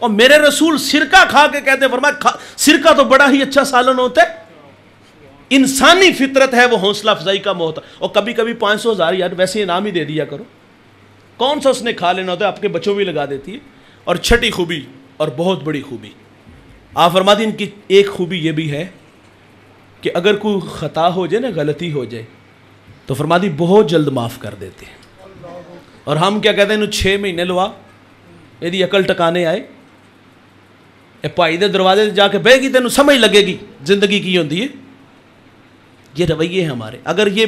اور میرے رسول سرکہ کھا کے کہتے فرمایا سرکہ تو بڑا ہی اچھا سالن ہوتا ہے۔ انسانی فطرت ہے وہ حوصلہ افزائی کا محتاج۔ اور کبھی کبھی 500,000 یار ویسے انعام ہی دے دیا کرو، کون سا اس نے کھا لینا ہوتا ہے، آپ کے بچوں بھی لگا دیتی ہے۔ اور چھٹی خوبی اور بہت بڑی خوبی آپ فرماتے ہیں ان کی ایک خوبی یہ بھی ہے کہ اگر کوئی خطا ہو جائے نا، غلطی ہو جائے تو فرماتی بہت جلد معاف کر دیتے ہیں۔ اور ہم کیا کہتے ہیں انہوں 6 مہینے لوا یہ عقل ٹکانے آئے، اے پائی دے دروازے جا کے بہ گی تینوں سمجھ لگے گی زندگی کی ہوتی ہے۔ یہ رویے ہیں ہمارے۔ اگر یہ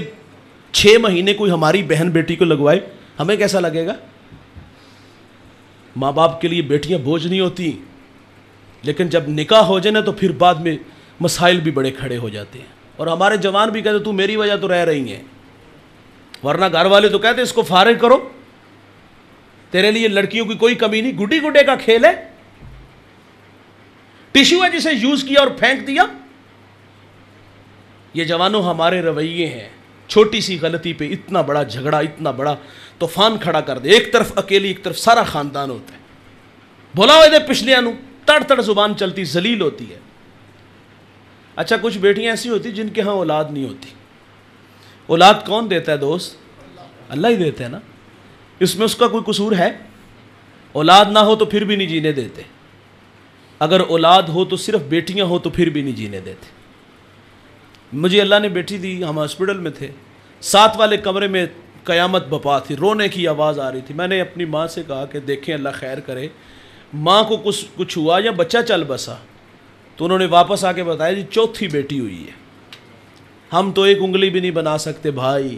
6 مہینے کوئی ہماری بہن بیٹی کو لگوائے ہمیں کیسا لگے گا؟ ماں باپ کے لیے بیٹیاں بوجھ نہیں ہوتی، لیکن جب نکاح ہو جائے نا تو پھر بعد میں مسائل بھی بڑے کھڑے ہو جاتے ہیں۔ اور ہمارے جوان بھی کہتے تو میری وجہ تو رہ رہی ہیں، ورنہ گھر والے تو کہتے اس کو فارغ کرو، تیرے لیے لڑکیوں کی کوئی کمی نہیں، گڈی گڈے کا کھیل ہے، ٹیشو ہے جسے یوز کیا اور پھینک دیا۔ یہ جوانوں ہمارے رویے ہیں، چھوٹی سی غلطی پہ اتنا بڑا جھگڑا، اتنا بڑا طوفان کھڑا کر دے۔ ایک طرف اکیلی، ایک طرف سارا خاندان ہوتا ہے، بولا ہوئے دے پچھلے نو تڑ تڑ زبان چلتی، ذلیل ہوتی ہے۔ اچھا کچھ بیٹیاں ایسی ہوتی جن کے ہاں اولاد نہیں ہوتی۔ اولاد کون دیتا ہے دوست؟ اللہ ہی دیتا ہے نا، اس میں اس کا کوئی قصور ہے؟ اولاد نہ ہو تو پھر بھی نہیں جینے دیتے، اگر اولاد ہو تو صرف بیٹیاں ہو تو پھر بھی نہیں جینے دیتے۔ مجھے اللہ نے بیٹی دی، ہم ہاسپٹل میں تھے، 7 والے کمرے میں قیامت بپا تھی، رونے کی آواز آ رہی تھی۔ میں نے اپنی ماں سے کہا کہ دیکھیں اللہ خیر کرے، ماں کو کچھ ہوا یا بچہ چل بسا؟ تو انہوں نے واپس آ کے بتایا جی 4تھی بیٹی ہوئی ہے، ہم تو ایک انگلی بھی نہیں بنا سکتے بھائی۔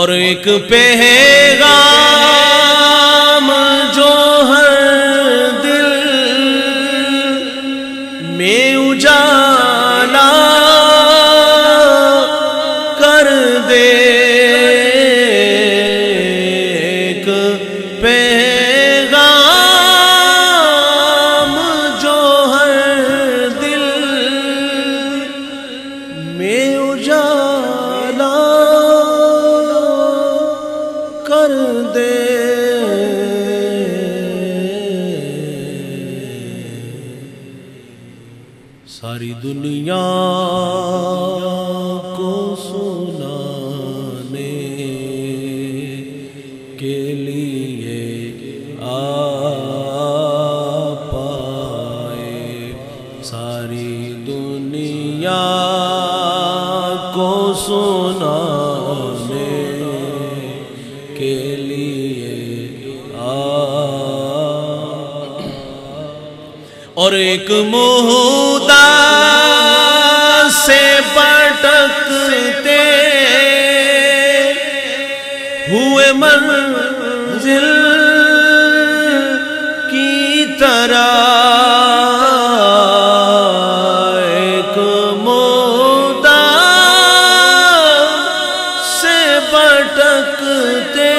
اور ایک پیغام جو ہر دل میں اجالا کر دے، ایک پیغام جو ہر دل میں اجالا کر دے۔ ساری دنیا کو سنانے کے لیے آپ آئے، ساری دنیا کو سنانے کے لیے اور ایک مہدہ سے بھٹکتے ہوئے منزل کی طرح، ایک مہدہ سے بھٹکتے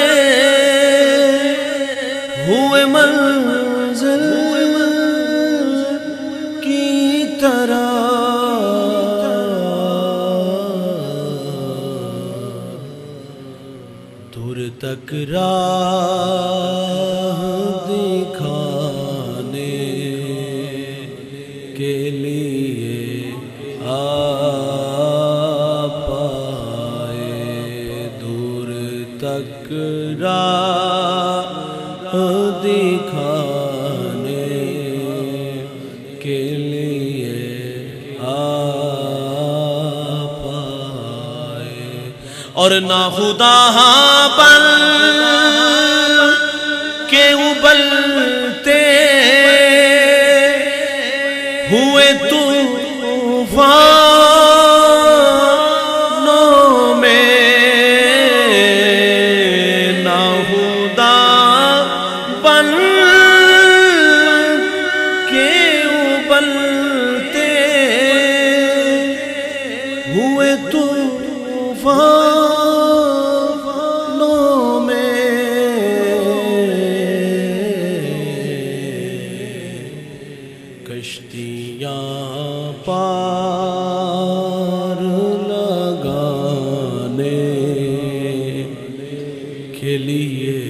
ہوئے منزل کی طرح، دور تک راہ دکھانے کے لیے آپ آئے، دور تک راہ دکھانے کے لیے آپ آئے، اور نہ خدا بن کے ابلتے ہوئے طوفانوں میں، نہ خدا بن کے ابلتے ہوئے طوفانوں میں، کشتیاں پار لگانے کے لیے